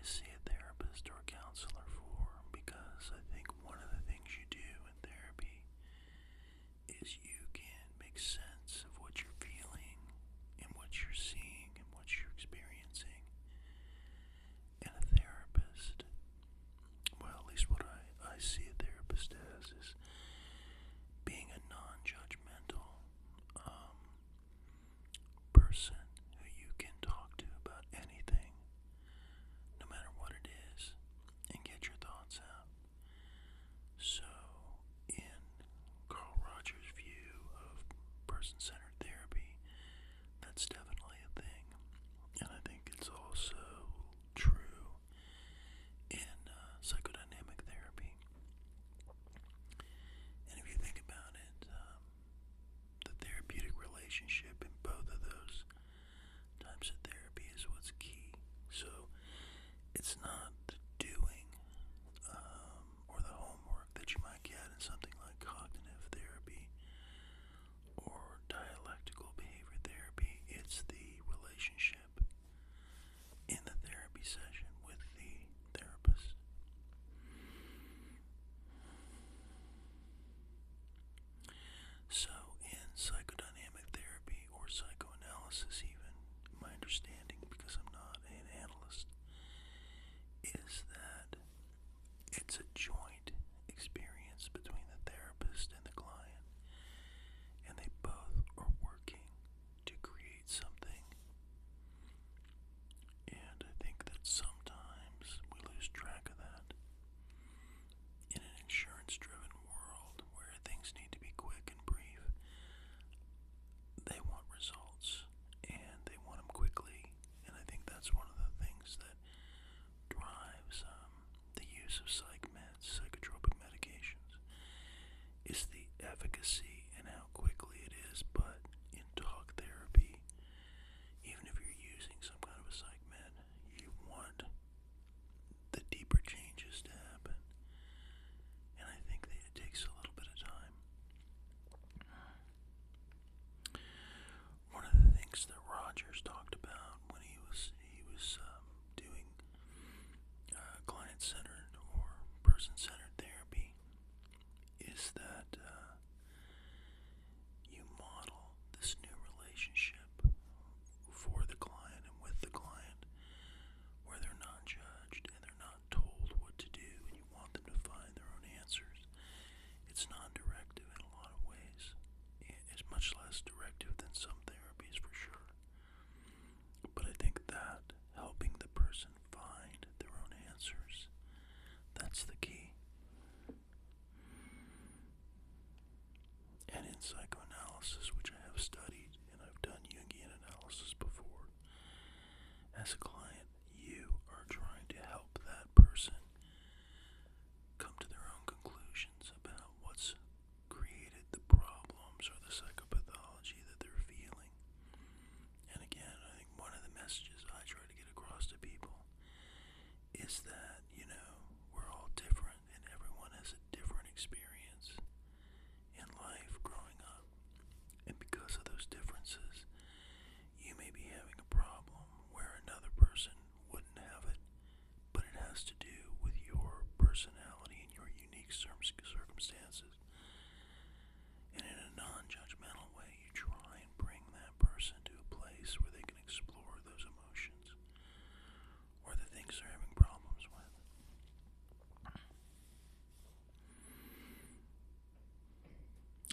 see a therapist or a counselor for, because I think one of the things you do in therapy is you can make sense of what you're feeling and what you're seeing and what you're experiencing. And a therapist, well, at least what I see a therapist as, is being a non-judgmental person who you can talk to about anything, no matter what it is, and get your thoughts out. So, in Carl Rogers' view of person-centered therapy, that's definitely a thing. And I think it's also true in psychodynamic therapy. And if you think about it, the therapeutic relationship in both of those types of therapy is what's key. So it's not the doing or the homework that you might get in something like cognitive therapy or dialectical behavior therapy. It's the relationship in the therapy session with the therapist. So in psychodynamic therapy or psychoanalysis even, my understanding, because I'm not an analyst, is that it's a joint experience between the therapist and the client, and they both are working to create something. And I think that sometimes we lose track of that. In an insurance-driven world where things need to be quick and brief, they want results, and they want them quickly. And I think that's one of the things that drives the use of psych meds, psychotropic medications, is the efficacy and how quickly it is. But in talk therapy, even if you're using some kind of a psych med, you want the deeper changes to happen. And I think that it takes a little bit of time. One of the things that Rogers talked about when he was doing client-centered or person-centered therapy is that you model this new relationship for the client and with the client, where they're not judged and they're not told what to do, and you want them to find their own answers. It's non-directive in a lot of ways. It's much less directive than some therapies, for sure. But I think that helping the person find their own answers, that's the key. And in psychoanalysis, which I have studied, and I've done Jungian analysis before, as a client, you are trying to help that person come to their own conclusions about what's created the problems or the psychopathology that they're feeling. And again, I think one of the messages I try to get across to people is that, we're all different, and everyone has a different experience in life growing up. And because of those differences, you may be having a problem where another person wouldn't have it, but it has to do with your personality and your unique circumstances. And in a non-judgmental way, you try and bring that person to a place where they can explore those emotions or the things they're having problems with.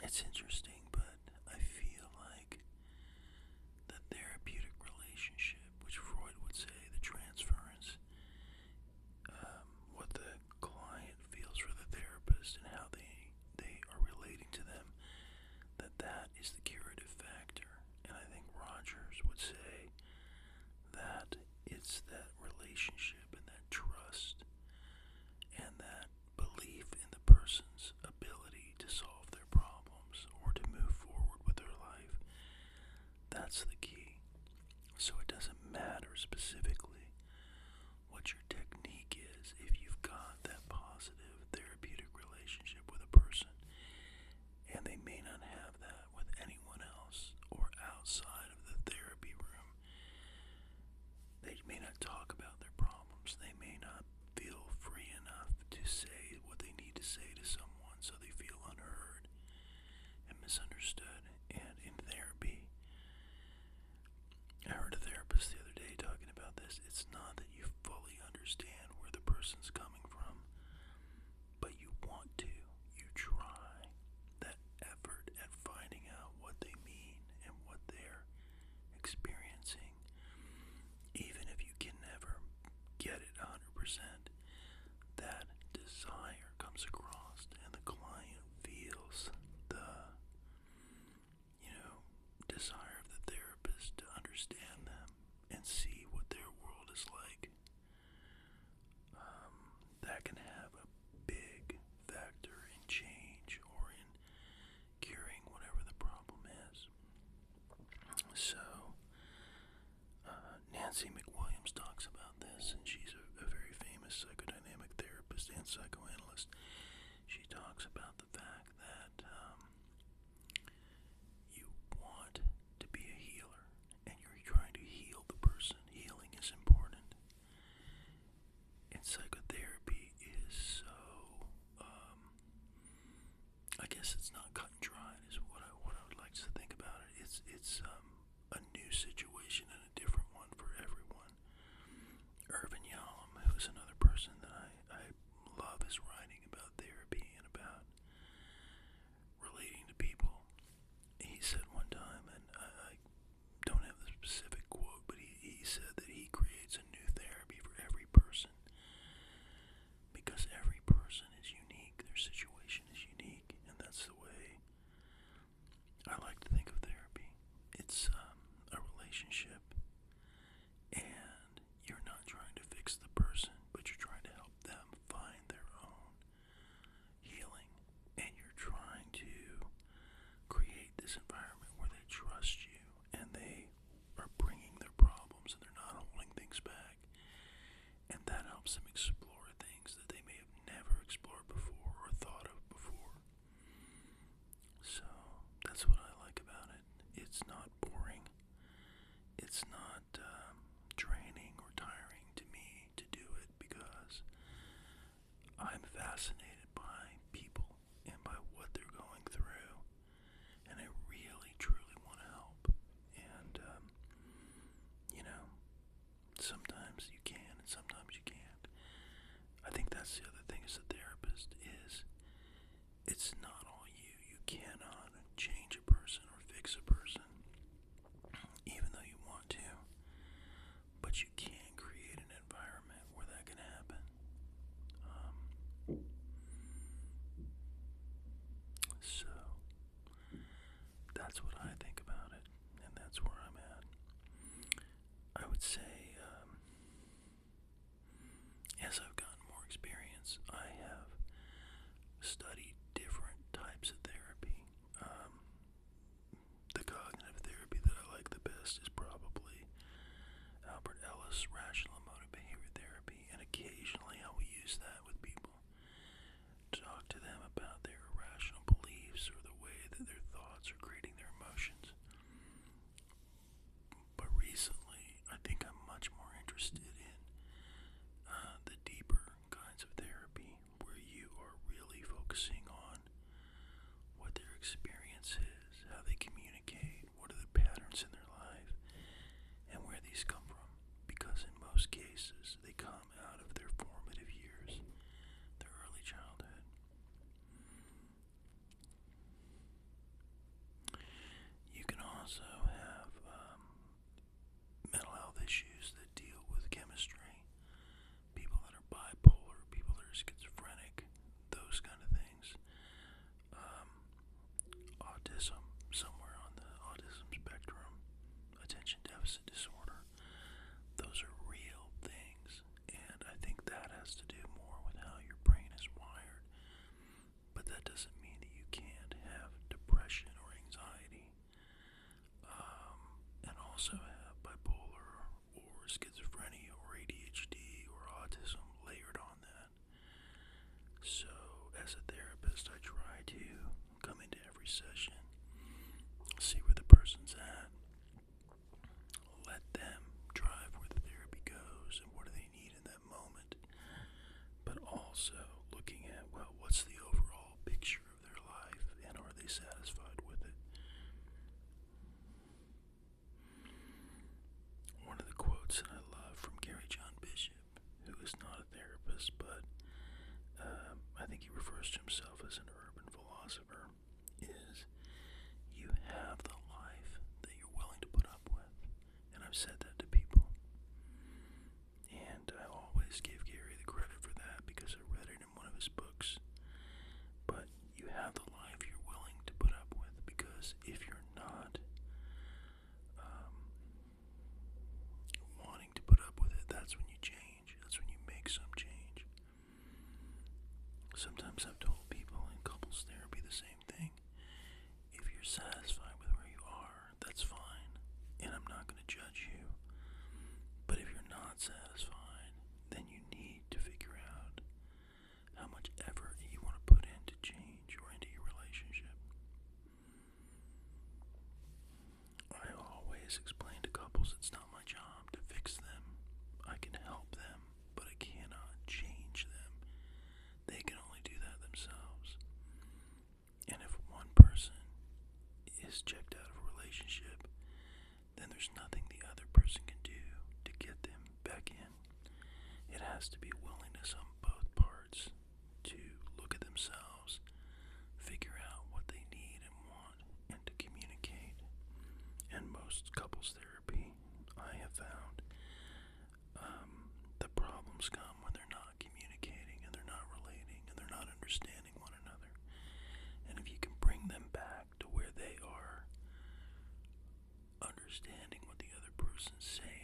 It's interesting, but I feel like the therapeutic relationship, which Freud would say the transference, what the client feels for the therapist and how they are relating to them, that is the curative factor. And I think Rogers would say that it's that relationship and that trust and that belief in the person's ability to solve their problems or to move forward with their life. That's the key. So it doesn't matter specifically what your technique is if you've got that positive therapeutic relationship with a person, and they may not have that with anyone else or outside of the therapy room. They may not talk about their problems. They may Nancy McWilliams talks about this, and she's a very famous psychodynamic therapist and psychoanalyst. She talks about the fact that you want to be a healer, and you're trying to heal the person. Healing is important. And psychotherapy is so, I guess it's not cut and dried, is what I would like to think about it. It's a new situation and a different one for everyone. Irvin Yalom, who's another person that I love his writing about therapy and about relating to people. He said one time, and I don't have the specific quote, but he said that he creates a new therapy for every person because every person is unique, their situation is unique, and that's the way I like to think of therapy. It's a relationship, and you're not trying to fix the person, but you're trying to help them find their own healing, and you're trying to create this environment where they trust you, and they are bringing their problems, and they're not holding things back, and that helps them explore things that they may have never explored before or thought of before. So that's what I like about it. It's not boring. It's not draining or tiring to me to do it because I'm fascinated by people and by what they're going through, and I really, truly want to help. And, sometimes you can and sometimes you can't. I think that's the other thing as a therapist is it's not all you. You cannot change a person or fix a person, even though you want to, but you can create an environment where that can happen. So that's what I think about it, and that's where I'm at. I would say, as I've gotten more experience, I have studied different types of therapy. The cognitive therapy that I like the best is probably Albert Ellis' rational emotive behavior therapy, and occasionally I will use that with people to talk to them about their irrational beliefs or the way that their thoughts are creating their emotions. But recently, I think I'm much more interested in the deeper kinds of therapy where you are really focusing on what their experience is, how they communicate, what are the patterns in their life, and where these come from. Because in most cases, they come out of their formative years, their early childhood. You can also have mental health issues that deal with chemistry, people that are bipolar, people that are schizophrenic, those kind of things. Autism, somewhere on the autism spectrum, attention deficit disorder. Those are real things, and I think that has to do more with how your brain is wired. But that doesn't mean that you can't have depression or anxiety, and also have bipolar or schizophrenia or ADHD or autism layered on that. So, as a therapist, I try to come into every session, see where the person's at, let them drive where the therapy goes and what do they need in that moment, but also looking at, well, what's the overall picture of their life and are they satisfied with it? One of the quotes that I love from Gary John Bishop, who is not a therapist, but I think he refers to himself as an urban philosopher, is always explain to couples it's not my job to fix them. I can help them, but I cannot change them. They can only do that themselves. And if one person is checked out of a relationship, then there's nothing the other person can do to get them back in. It has to be willingness on both parts to look at themselves, figure out what they need and want, and to communicate. And most couples therapy, I have found, the problems come when they're not communicating and they're not relating and they're not understanding one another. And if you can bring them back to where they are understanding what the other person's saying